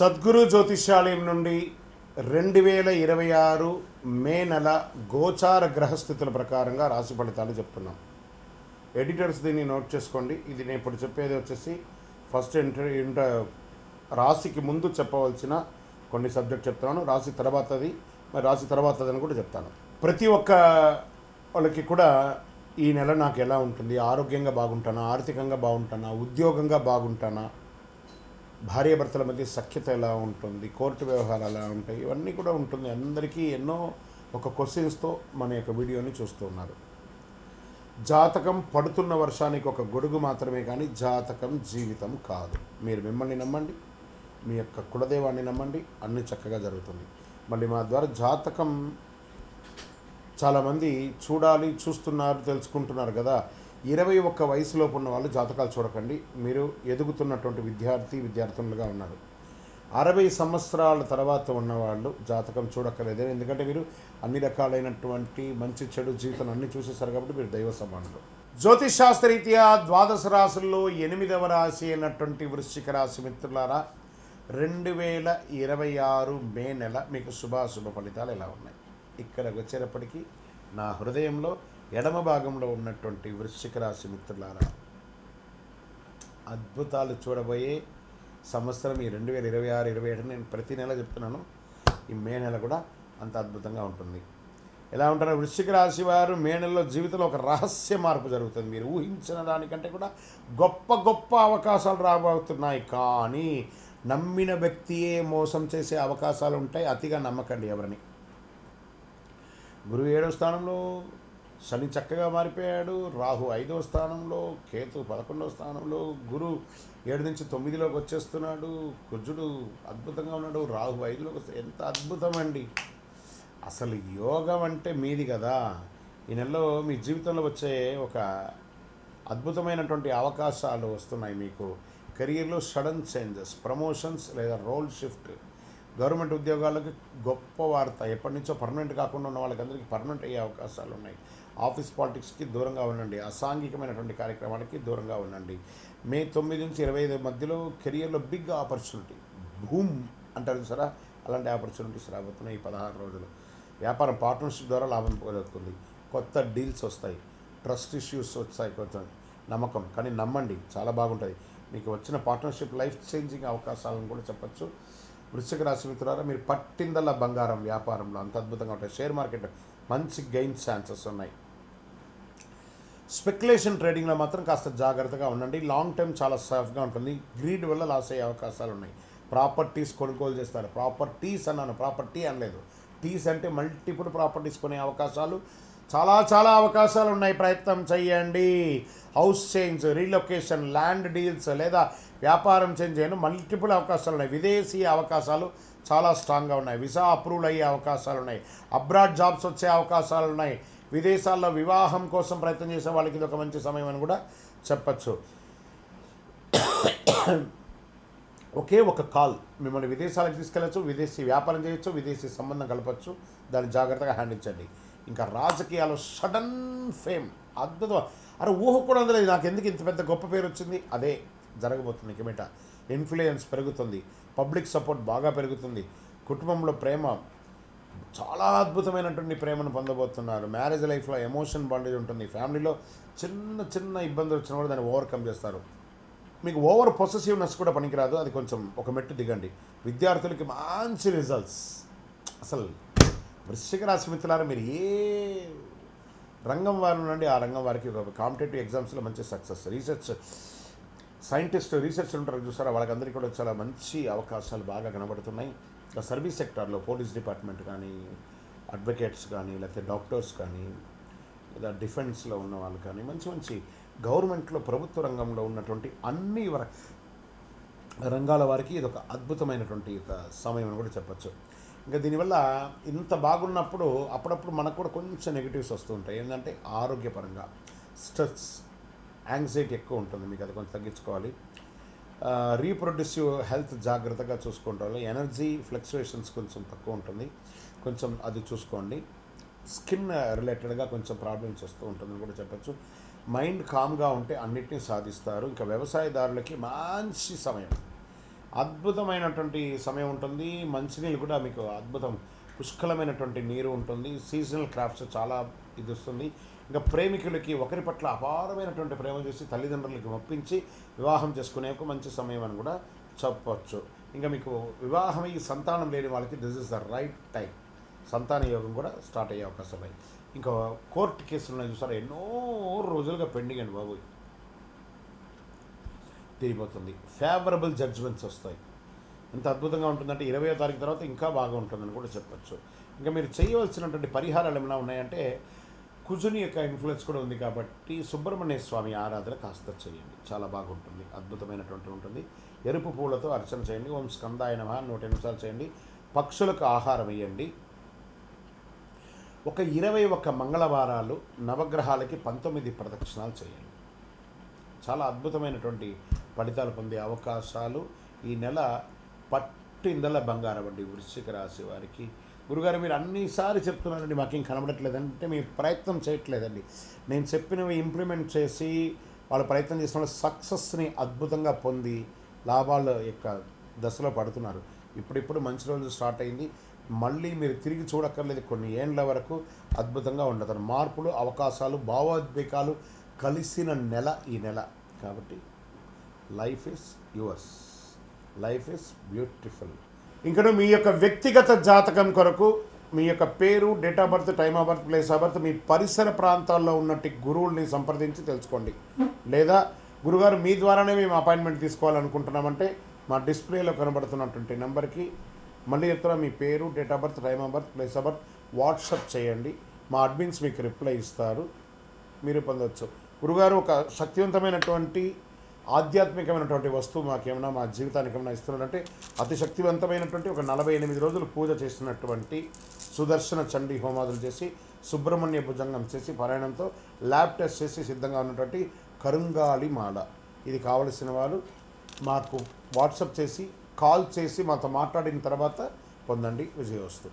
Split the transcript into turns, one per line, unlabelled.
సద్గురు జ్యోతిష్యాలయం నుండి 2026 మే నెల గోచార గ్రహస్థితుల ప్రకారంగా రాశి ఫలితాలు చెప్తున్నాం. ఎడిటర్స్ దీన్ని నోట్ చేసుకోండి. ఇది నేను ఇప్పుడు చెప్పేది వచ్చేసి ఫస్ట్ రాశికి ముందు చెప్పవలసిన కొన్ని సబ్జెక్ట్ చెప్తాను, రాశి తర్వాతది, మరి రాశి తర్వాతదని కూడా చెప్తాను. ప్రతి ఒక్క వాళ్ళకి కూడా ఈ నెల నాకు ఎలా ఉంటుంది, ఆరోగ్యంగా బాగుంటానా, ఆర్థికంగా బాగుంటానా, ఉద్యోగంగా బాగుంటానా, భార్యాభర్తల మధ్య సఖ్యత ఎలా ఉంటుంది, కోర్టు వ్యవహారాలు ఎలా ఉంటాయి, ఇవన్నీ కూడా ఉంటుంది. అందరికీ ఎన్నో ఒక క్వశ్చన్స్తో మన యొక్క వీడియోని చూస్తూ ఉన్నారు. జాతకం పడుతున్న వర్షానికి ఒక గొడుగు మాత్రమే, కానీ జాతకం జీవితం కాదు. మీరు మిమ్మల్ని నమ్మండి, మీ యొక్క కులదేవాన్ని నమ్మండి, అన్నీ చక్కగా జరుగుతుంది. మళ్ళీ మా ద్వారా జాతకం చాలామంది చూస్తున్నారు, తెలుసుకుంటున్నారు కదా. 21 వయసులోపు ఉన్న వాళ్ళు జాతకాలు చూడకండి. మీరు ఎదుగుతున్నటువంటి విద్యార్థులుగా ఉన్నారు. 60 సంవత్సరాల తర్వాత ఉన్నవాళ్ళు జాతకం చూడక్కర్లేదు. ఎందుకంటే మీరు అన్ని రకాలైనటువంటి మంచి చెడు జీవితం అన్నీ చూసేసారు కాబట్టి మీరు దైవ సమానులు. జ్యోతిష్ శాస్త్రరీత్యా ద్వాదశ రాశుల్లో 8వ రాశి అయినటువంటి వృశ్చిక రాశి మిత్రులారా, 2026 మే నెల మీకు శుభాశుభ ఫలితాలు ఎలా ఉన్నాయి? ఇక్కడికి వచ్చేటప్పటికీ నా హృదయంలో ఎడమ భాగంలో ఉన్నటువంటి వృశ్చిక రాశి మిత్రులారా, అద్భుతాలు చూడబోయే సంవత్సరం ఈ 2026-27 నేను ప్రతి నెల చెప్తున్నాను. ఈ మే నెల కూడా అంత అద్భుతంగా ఉంటుంది. ఎలా ఉంటారో వృశ్చిక రాశి వారు మే నెలలో జీవితంలో ఒక రహస్య మార్పు జరుగుతుంది. మీరు ఊహించిన దానికంటే కూడా గొప్ప గొప్ప అవకాశాలు రాబోతున్నాయి. కానీ నమ్మిన వ్యక్తియే మోసం చేసే అవకాశాలు ఉంటాయి. అతిగా నమ్మకండి ఎవరిని. గురువు 7వ స్థానంలో, శని చక్కగా మారిపోయాడు, రాహు 5వ స్థానంలో, కేతు 11వ స్థానంలో, గురు 7 నుంచి 9లోకి వచ్చేస్తున్నాడు, కుజుడు అద్భుతంగా ఉన్నాడు, రాహు 5లోకి వస్తే ఎంత అద్భుతం అండి. అసలు యోగం అంటే మీది కదా. ఈ నెలలో మీ జీవితంలో వచ్చే ఒక అద్భుతమైనటువంటి అవకాశాలు వస్తున్నాయి మీకు. కెరియర్లో సడన్ చేంజెస్, ప్రమోషన్స్ లేదా రోల్ షిఫ్ట్, గవర్నమెంట్ ఉద్యోగాలకు గొప్ప వార్త. ఎప్పటి నుంచో పర్మనెంట్ కాకుండా ఉన్న వాళ్ళకందరికీ పర్మనెంట్ అయ్యే అవకాశాలు ఉన్నాయి. ఆఫీస్ పాలిటిక్స్కి దూరంగా ఉండండి, అసాంఘికమైనటువంటి కార్యక్రమాలకి దూరంగా ఉండండి. మే 9 నుంచి 25 మధ్యలో కెరియర్లో బిగ్ ఆపర్చునిటీ, భూమ్ అంటారు సరే, అలాంటి ఆపర్చునిటీస్ రాబోతున్నాయి ఈ 16 రోజులు. వ్యాపారం పార్ట్నర్షిప్ ద్వారా లాభం పొందుతుంది. కొత్త డీల్స్ వస్తాయి, ట్రస్ట్ ఇష్యూస్ వస్తాయి, కొత్త నమ్మకం. కానీ నమ్మండి, చాలా బాగుంటుంది. మీకు వచ్చిన పార్ట్నర్షిప్ లైఫ్ చేంజింగ్ అవకాశాలను కూడా చెప్పచ్చు. వృశ్చిక రాశి మిత్రులారా, మీరు పట్టిందల్లా బంగారం వ్యాపారంలో అంత అద్భుతంగా ఉంటాయి. షేర్ మార్కెట్ మంచి గెయిన్ ఛాన్సెస్ ఉన్నాయి. స్పెక్యులేషన్ ట్రేడింగ్లో మాత్రం కాస్త జాగ్రత్తగా ఉండండి. లాంగ్ టర్మ్ చాలా సేఫ్గా ఉంటుంది. గ్రీడ్ వల్ల లాస్ అయ్యే అవకాశాలు ఉన్నాయి. ప్రాపర్టీస్ కొనుగోలు చేస్తారు. ప్రాపర్టీస్ అన్నాను, ప్రాపర్టీ అనలేదు. టీస్ అంటే మల్టిపుల్ ప్రాపర్టీస్ కొనే అవకాశాలు చాలా అవకాశాలు ఉన్నాయి. ప్రయత్నం చేయండి. House change, relocation, land deals లేదా వ్యాపారం చేంజ్ చేయను మల్టిపుల్ అవకాశాలు ఉన్నాయి. విదేశీ అవకాశాలు చాలా స్ట్రాంగ్గా ఉన్నాయి. వీసా అప్రూవల్ అయ్యే అవకాశాలు ఉన్నాయి. అబ్రాడ్ జాబ్స్ వచ్చే అవకాశాలు ఉన్నాయి. విదేశాల్లో వివాహం కోసం ప్రయత్నం చేసే వాళ్ళకి ఇది ఒక మంచి సమయం అని కూడా చెప్పచ్చు. ఒకే ఒక కాల్ మిమ్మల్ని విదేశాలకు తీసుకెళ్ళచ్చు, విదేశీ వ్యాపారం చేయొచ్చు, విదేశీ సంబంధం కలపచ్చు. దాన్ని జాగ్రత్తగా హ్యాండిల్. ఇంకా రాజకీయాలు సడన్ ఫేమ్, అద్భుతం. అరే ఊహ కూడా అందలేదు, నాకు ఎందుకు ఇంత పెద్ద గొప్ప పేరు వచ్చింది, అదే జరగబోతుంది. కిమిట ఇన్ఫ్లుయెన్స్ పెరుగుతుంది, పబ్లిక్ సపోర్ట్ బాగా పెరుగుతుంది, కుటుంబంలో ప్రేమ, చాలా అద్భుతమైనటువంటి ప్రేమను పొందబోతున్నారు. మ్యారేజ్ లైఫ్లో ఎమోషన్ బాండేజ్ ఉంటుంది. ఫ్యామిలీలో చిన్న ఇబ్బందులు వచ్చినా కూడా దాన్ని ఓవర్కమ్ చేస్తారు. మీకు ఓవర్ పొసెసివ్నెస్ కూడా పనికిరాదు, అది కొంచెం ఒక మెట్టు దిగండి. విద్యార్థులకి మంచి రిజల్ట్స్. అసలు వృశ్చిక రాశి మిత్రులారా, మీరు ఏ రంగం వారు నుండి ఆ రంగం వారికి ఒక కాంపిటేటివ్ ఎగ్జామ్స్లో మంచి సక్సెస్. రీసెర్చ్ ఉంటారు చూసారా, వాళ్ళకందరికీ కూడా చాలా మంచి అవకాశాలు బాగా కనబడుతున్నాయి. సర్వీస్ సెక్టార్లో పోలీస్ డిపార్ట్మెంట్ కానీ, అడ్వకేట్స్ కానీ, లేకపోతే డాక్టర్స్ కానీ, లేదా డిఫెన్స్లో ఉన్న వాళ్ళు కానీ, మంచి గవర్నమెంట్లో ప్రభుత్వ రంగంలో ఉన్నటువంటి అన్ని రంగాల వారికి ఇది ఒక అద్భుతమైనటువంటి ఒక సమయం అని కూడా చెప్పచ్చు. ఇంకా దీనివల్ల ఇంత బాగున్నప్పుడు అప్పుడప్పుడు మనకు కూడా కొంచెం నెగిటివ్స్ వస్తూ ఉంటాయి. ఏంటంటే ఆరోగ్యపరంగా స్ట్రెస్, యాంగ్జైటీ ఎక్కువ ఉంటుంది. మీకు అది కొంచెం తగ్గించుకోవాలి. రీప్రొడ్యూసివ్ హెల్త్ జాగ్రత్తగా చూసుకోవడం. ఎనర్జీ ఫ్లక్చుయేషన్స్ కొంచెం తక్కువ ఉంటుంది, కొంచెం అది చూసుకోండి. స్కిన్ రిలేటెడ్గా కొంచెం ప్రాబ్లమ్స్ వస్తూ ఉంటుందని కూడా చెప్పచ్చు. మైండ్ కామ్గా ఉంటే అన్నిటినీ సాధిస్తారు. ఇంకా వ్యవసాయదారులకి మంచి సమయం. అద్భుతమైనటువంటి సమయం ఉంటుంది. మంచినీళ్ళు కూడా మీకు అద్భుతం, పుష్కలమైనటువంటి నీరు ఉంటుంది. సీజనల్ క్రాఫ్ట్స్ చాలా ఇది వస్తుంది. ఇంకా ప్రేమికులకి ఒకరి పట్ల అపారమైనటువంటి ప్రేమ చేసి తల్లిదండ్రులకి ఒప్పించి వివాహం చేసుకునే ఒక మంచి సమయం అని కూడా చెప్పవచ్చు. ఇంకా మీకు వివాహం ఈ సంతానం లేని వాళ్ళకి this is the right time. సంతాన యోగం కూడా స్టార్ట్ అయ్యే అవకాశం ఉన్నాయి. ఇంకా కోర్టు కేసులు ఉన్నాయి చూసారా, ఎన్నో రోజులుగా పెండింగ్ అండి బాబు, తిరిగిపోతుంది. ఫేవరబుల్ జడ్జ్మెంట్స్ వస్తాయి. ఎంత అద్భుతంగా ఉంటుందంటే 20వ తారీఖు తర్వాత ఇంకా బాగా ఉంటుందని కూడా చెప్పచ్చు. ఇంకా మీరు చేయవలసినటువంటి పరిహారాలు ఏమైనా ఉన్నాయంటే కుజుని యొక్క ఇన్ఫ్లుయెన్స్ కూడా ఉంది కాబట్టి సుబ్రహ్మణ్య స్వామి ఆరాధన కాస్త చేయండి, చాలా బాగుంటుంది, అద్భుతమైనటువంటి ఉంటుంది. ఎరుపు పూలతో అర్చన చేయండి. ఓం స్కందాయ నమః 108 నిమిషాలు చేయండి. పక్షులకు ఆహారం వేయండి. ఒక 21 మంగళవారాలు నవగ్రహాలకి 19 ప్రదక్షిణాలు చేయండి. చాలా అద్భుతమైనటువంటి ఫలితాలు పొందే అవకాశాలు ఈ నెల. పట్టిందల బంగారం అండి వృశ్చిక రాశి వారికి. గురుగారు మీరు అన్నిసారి చెప్తున్నారండి, మాకేం కనబడట్లేదంటే మీ ప్రయత్నం చేయట్లేదండి. నేను చెప్పినవి ఇంప్లిమెంట్ చేసి వాళ్ళు ప్రయత్నం చేసిన సక్సెస్ని అద్భుతంగా పొంది లాభాల యొక్క దశలో పడుతున్నారు. ఇప్పుడిప్పుడు మంచి రోజు స్టార్ట్ అయింది. మళ్ళీ మీరు తిరిగి చూడక్కర్లేదు, కొన్ని ఏండ్ల వరకు అద్భుతంగా ఉండదు. మార్పులు, అవకాశాలు, భావోద్వేగాలు కలిసిన నెల ఈ నెల. కాబట్టి life is yours, life is beautiful. ఇంకా మీ యొక్క వ్యక్తిగత జాతకం కొరకు మీ యొక్క పేరు, date of birth, time of birth, place of birth, మీ పరిసర ప్రాంతాల్లో ఉన్నట్టు గురువుల్ని సంప్రదించి తెలుసుకోండి. లేదా గురుగారు మీ ద్వారానే మేము అపాయింట్మెంట్ తీసుకోవాలనుకుంటున్నామంటే మా డిస్ప్లేలో కనబడుతున్నటువంటి నెంబర్కి మళ్ళీ చెప్తున్నా, మీ పేరు, date of birth, time of birth, place of birth WhatsApp చేయండి. మా అడ్మిన్స్ మీకు రిప్లై ఇస్తారు, మీరు పొందవచ్చు. గురుగారు ఒక శక్తివంతమైనటువంటి ఆధ్యాత్మికమైనటువంటి వస్తువు మాకేమైనా మా జీవితానికి ఏమైనా ఇస్తున్నారంటే అతి శక్తివంతమైనటువంటి ఒక 48 రోజులు పూజ చేసినటువంటి సుదర్శన చండీ హోమాదులు చేసి సుబ్రహ్మణ్య భుజంగం చేసి పారాయణంతో ల్యాబ్ టెస్ట్ చేసి సిద్ధంగా ఉన్నటువంటి కరుంగాలి మాల. ఇది కావలసిన వారు మాకు వాట్సాప్ చేసి కాల్ చేసి మాతో మాట్లాడిన తర్వాత పొందండి. విజయోస్తు.